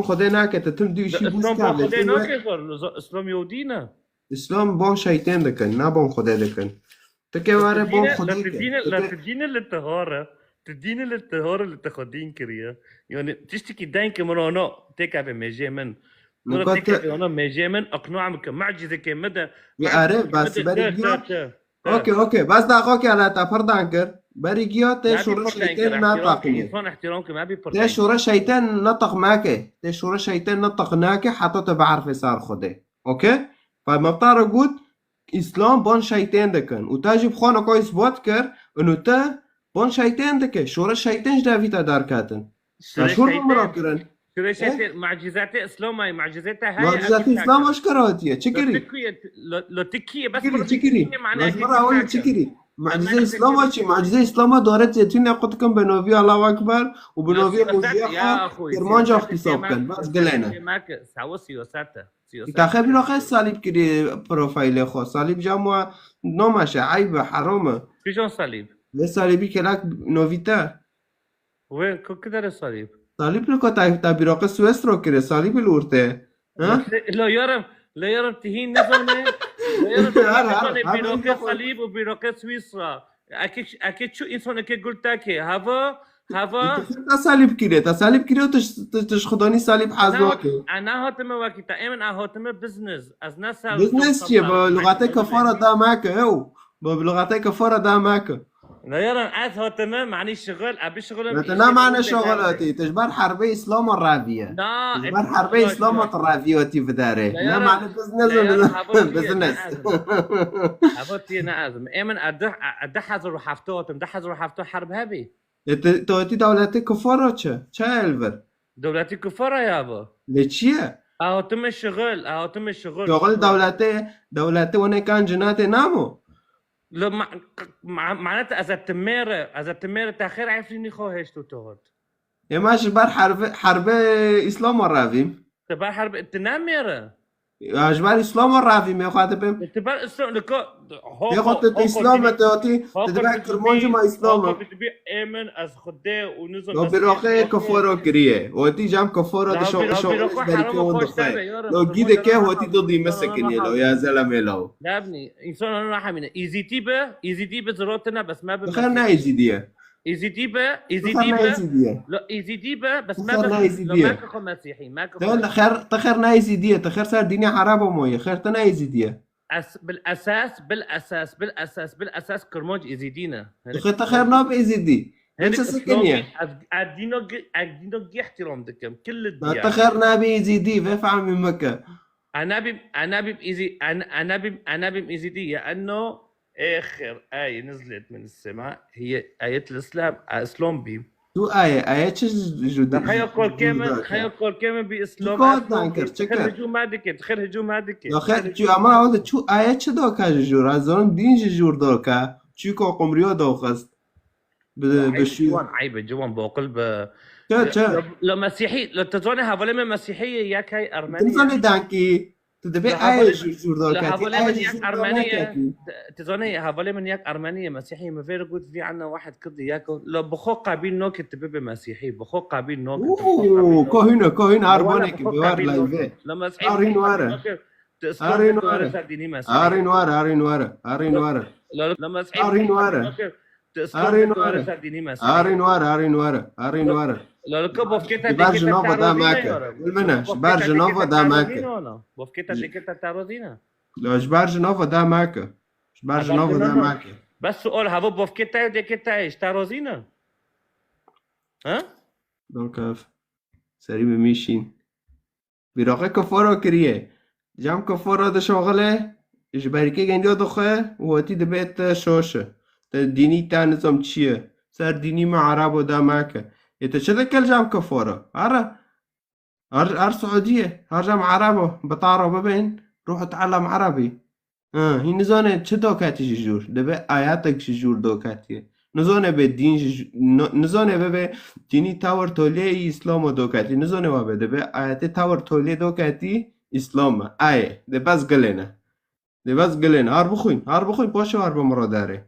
خدا نکه تتم دیوشی بوس اسلام با خدا کرده ناکه اسلام یهودی نه اسلام بون شیطان دکن نه بون خدا دکن تکه واره بون خدا لا تدين للطهارة تدين للطهارة اللي تاخدين كريا يعني تشتكي دينك مرانا تكا بمجي من مرة تكا أنا مجي من أقنعك معجزة كمدة آره بس برای گیات اوکی بس دقیقا که علا تا پردان کر برای گیات ته شور شیطان نطق إنسان احترامك ما بيبردان ته شور شیطان نطق ماکه ته شور شیطان نطق ناکه حتی تو بعرف سار خوده اوکی فما بطار قد اسلام بون شیطان دکن و تاجب خانه که اثبات کر انو تا بون شیطان دکه شور شیطان جداویتا دار کاتن شور بمرا کرن معجزات اسلام هاي معجزات هاي معجزات اسلام اشكراتيه تشكري لو تكيه بس تشكري مره اول تشكري معجزه اسلام چی معجزه اسلام داره زيتون قد كم بنوفي الله اكبر وبنوفي موزيقا كرمان جا اختصاب كان بس قلنا معك سوا سياساته تاخذ له خير صليب كري بروفايل خو صليب جامو نومش عيب حرامه شلون صليب ليه صليبي كلاك نوفيتا وين كده الصليب صليب لك تا بيروق سويسرو كري صليب الورته ها لا يرم تهين نظامه لا يرم بيروق صليب وبيروق سويسرا اكيد شو انسان اكيد قلت لك هذا صليب كري وتش خداني صليب حزواكي انا هاتم وقت امن هاتم بزنس از ناس بزنس چیه با لغت کفاره دا ماکه او با لغت کفاره دا ماکه لا يرى عاد هاتم معني شغل ابي شغل انت لا معنى شغلاتي تجبر حربي اسلام الرافيه تجبر حربي اسلام الرافيوتي في داره لا معنى بزنس ابوتي نازم امن ادحز روح حفتو حرب هبي توتي دولتي كفاره چه الفر دولتي كفاره يابا لچيه هاتم الشغل شغل دولتي وانا كان جناتي نامو لو معناتها از التميره تاخير عرفني خوهش تو تهد يا ماشي بار حرب اسلام الرافيم تبار حرب التناميره اجبار اسلام الرافيم يا خاطب تبار اسلام لك يا خاطب اسلام توتي تدبع كرمانج ما اسلام بتبي امن از خده ونزل لو بروخه كفاره كريه ودي جام كفاره شو بركه وندخه لو جيده كه ودي ضدي مسكن لو يا زلمه لو لا ابني انسان انا راح من ايزي دي زروتنا بس ما خلنا ايزي دي لا ايزي دي بس ما ماكو مسيحي ماكو تخير نايزي دي تخير صار ديني عربه مويه خير تنايزي دي بالاساس كرموج ايزيدينا تخير ناب ايزيدي انت سكنيه ادينو احترام دكم كل الديانه تخير نابي ايزيدي فافعل من مكه انا بايزيدي انه اخر آية نزلت من السماء هي آية الإسلام اسلام بي شو آية جدا خير كل كامل بإسلام خير هجوم هادك خير جو اما اول شو آية چه دوكا جور از اون دين جور دوكا چو کو قمريو دوخست بشو عيب جوان بقلب لو مسيحي لو تزوني هذول من مسيحية ياك هاي أرمنية تزوني دانكي تدبي آية جور دوكا تزوني هذول من ياك أرمنية مسيحية ما فير قلت في عنا واحد كذي ياكل لو بخو قابيل نوك تبي مسيحي بخو قابيل نوك كوهنا أربانك بوار لايفه لما مسيحي أرين ورا لما مسيحي أرين ورا لو بوفكيتا بار جنوفا دا ماكا المناش بار جنوفا دا ماكا بوفكيتا ديكتا تاروزينا لو جبار جنوفا دا ماكا جبار جنوفا دا ماكا بس سؤال هذا بوفكيتا ديكتا ايش تاروزينا ها دونك سريع ميشين بيراقي كفارة كريه جام كفارة دا شغله اجباريكي گنديو دخه وهاتي دبيت شوشه ديني تا نظام چيه سر ديني مع عرب ودا ماكا يتشذكل جام كفارة هر سعودية هر جام عربه بطارة ببين روح اتعلم عربي هي نزانه چه دوكاتي جور دبي آياتك جور دوكاتي نزانه به دين نزانه به ديني تاور تولي اسلام دوكاتي نزانه به دبي آيات تاور تولي دوكاتي اسلام آية ده بس قلنا هر بخوين باشو هر بمرا داره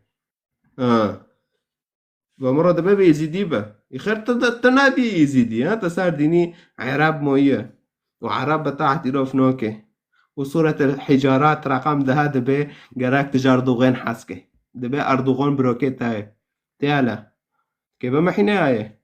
بمرا دبي يزيدي به يخير تنابي يزيدي ها تسار ديني عرب موية وعرب بتاعت إروف نوكي وصورة الحجارات رقم ده دبي جراك تجار دوغين حسكي دبي أردوغان بروكيت هاي تيالا كيف ما حيني هاي